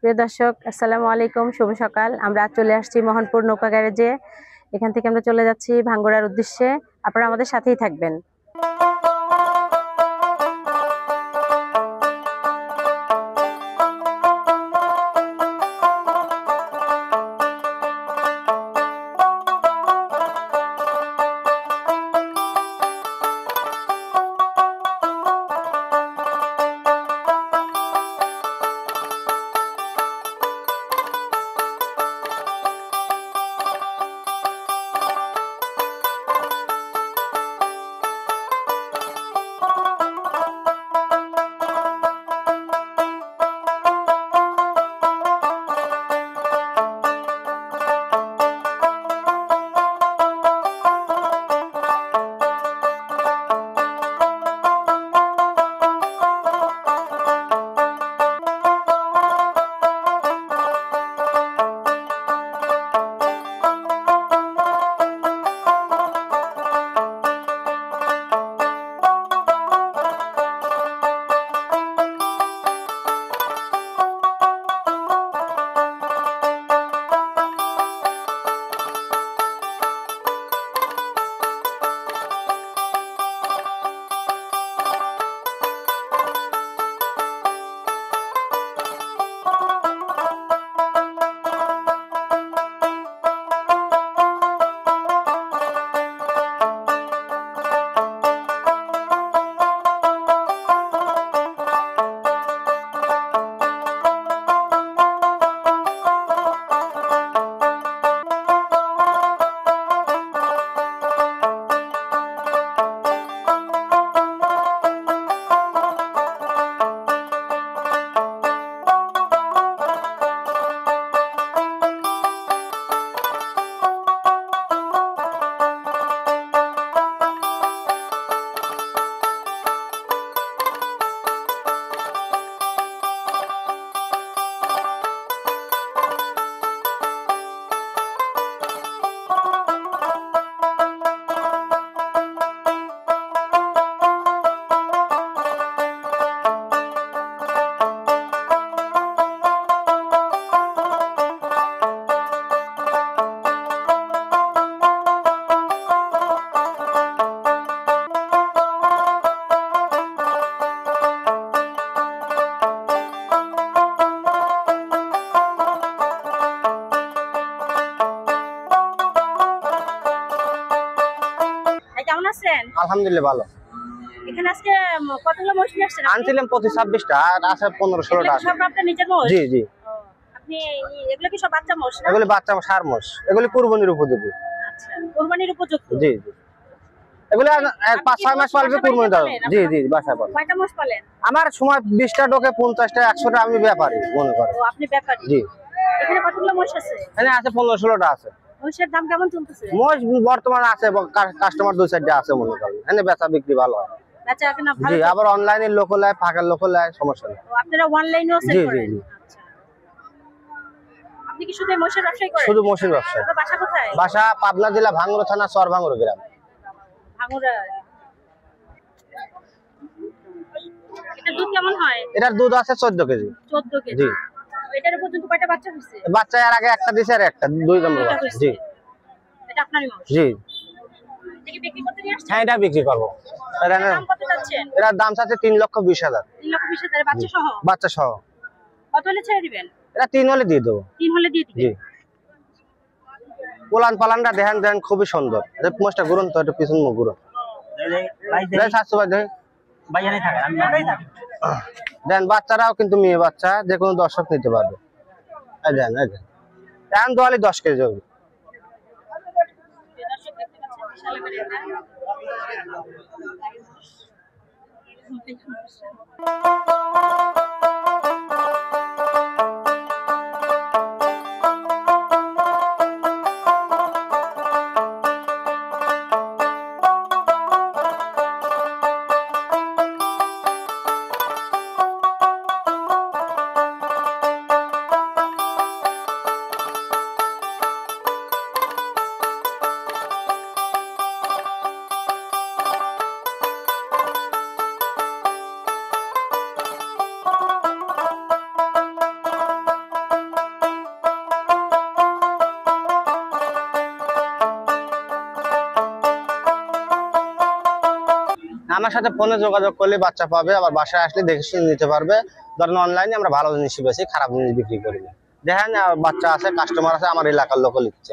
প্রিয় দর্শক, আসসালামু আলাইকুম, শুভ সকাল। আমরা চলে আসছি মোহনপুর নৌকা গ্যারেজে। এখান থেকে আমরা চলে যাচ্ছি ভাঙ্গুড়ার উদ্দেশ্যে। আপনারা আমাদের সাথেই থাকবেন। কেমন আছেন? আলহামদুলিল্লাহ ভালো। এখানে আজকে কতগুলো মোষ নিয়ে আসছেন? আনছিলাম 25-26টা আর আছে 15-16টা আছে। সব আপনার নিজের মোষ? জি জি। আপনি এগুলো কি সব বাচ্চা মোষ না? এগুলি বাচ্চা সার মোষ, এগুলি কুরবানির উপযোগী। আচ্ছা, কুরবানির উপযুক্ত। জি জি। এগুলি 5-6 মাস পালবে কুরবানি দাও। জি জি, বাসায় পালন। কয়টা মোষ পালেন? আমার সময় 20টা ঢোকে, 50টা 100টা, আমি ব্যাপারী মনে করেন। ও, আপনি ব্যাপারী? জি। এখানে কতগুলো মোষ আছে? এখানে আছে 15-16টা আছে। মোষের দাম কেমন চলতেছে? মোষ বর্তমানে আছে, কাস্টমার 2-4টা আছে মনে করেন। এখানে বেচা বিক্রি ভালো হয়। বেচা কেনা ভালো? জি, আবার অনলাইনে লোকাল হয়, ফাঁকার লোকাল হয়, সমস্যা নেই। আপনারা অনলাইনেও সেল করেন? জি জি। আচ্ছা, আপনি কি শুধু মোষের ব্যবসাই করেন? শুধু মোষের ব্যবসা। আপনার বাসা কোথায়? বাসা পাবনা জেলা ভাঙ্গুড়া থানা চরভাঙ্গুড়া গ্রাম। ভাঙ্গুড়া। এটার দুধ কেমন হয়? এটার দুধ আছে 14 কেজি। 14 কেজি। জি। এটার পর্যন্ত কয়টা বাচ্চা হইছে? বাচ্চা এর আগে একটা দিছে আর একটা 2 নম্বর বাচ্চা। জি। এটা আপনারই মোষ? জি। এটা কি বিক্রি করতে নিয়ে আসছেন? হ্যাঁ, এটা বিক্রি করব। দাম কত যাচ্ছেন? এর দাম আছে 3,20,000। 3,20,000 বাচ্চা সহ? বাচ্চা সহ। কত হলে ছেড়ে দিবেন? এটা 3 হলে দিয়ে দেব। 3 হলে দিয়ে দিবেন? জি। পোলান পালানটা দেখেন খুবই সুন্দর। এই মোষটা ঘুরুন তো, একটু পিছন মুখ ঘুরুন। ভাই 700 ভাই দেন। বাইরে থাকে, আমি বাইরে থাকি। দেন, বাচ্চারাও কিন্তু মেয়ে বাচ্চা, যে কোনো দর্শক নিতে পারবে। এই দেন, এই দেন। এখন দোয়ালি 10 কেজি হবে। দর্শক দেখতে পাচ্ছেন বিশাল আকারের আমার সাথে ফোনে যোগাযোগ করলে বাচ্চা পাবে, আবার বাসায় আসলে দেখে শুনে নিতে পারবে। ধরেন অনলাইনে আমরা ভালো জিনিস বেশি, খারাপ জিনিস বিক্রি করি না। দেখেন বাচ্চা আছে, কাস্টমার আছে, আমার এলাকার লোক লিখছে।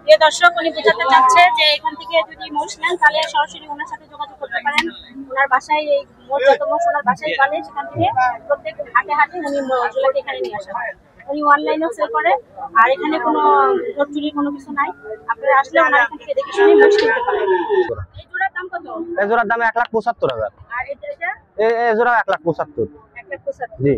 প্রিয় দর্শক, উনি বোঝাতে চাচ্ছে যে এখান থেকে যদি মোষ নেন তাহলে সরাসরি ওনার সাথে যোগাযোগ করতে পারেন। ওনার বাসায় এই মোষ, যত মোষ ওনার বাসায় পালে সেখান থেকে প্রত্যেক হাটে হাটে উনি মোষগুলোকে এখানে নিয়ে আসা হয়। উনি অনলাইনেও সেল করে, আর এখানে কোনো চুরির কোনো কিছু নাই। আপনারা আসলে ওনার এখান থেকে দেখে শুনে মোষ কিনতে পারেন। এই জোড়ার দাম কত? এই জোড়ার দাম 1,75,000। আর এটা এই জোড়া 1,75,000। 1,75,000। জি।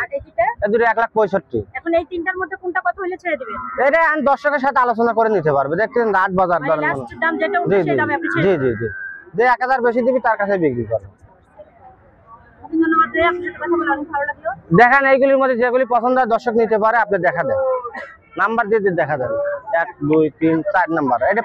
আর এইটা? এই দুটো 1,65,000। এখন এই তিনটার মধ্যে কোনটা কত হলে ছেড়ে দিবেন? এটা আমি দর্শকের সাথে আলোচনা করে নিতে পারবে। দেখছেন রাত বাজার দর। লাস্ট দাম যেটা জি উঠবে জি সেই দামে আপনি ছেড়ে জি দিবেন। জি জি। যে 1,000 বেশি দিবি তার কাছে বিক্রি করবে। ধন্যবাদ ভাই, আপনার সাথে কথা বলে অনেক ভালো লাগলো। দেখেন এইগুলির মধ্যে যেগুলি পছন্দ হয় দর্শক নিতে পারে, আপনি দেখা দেন, নাম্বার দিয়ে দেখা দেন, 1 2 3 4 নাম্বার। এটা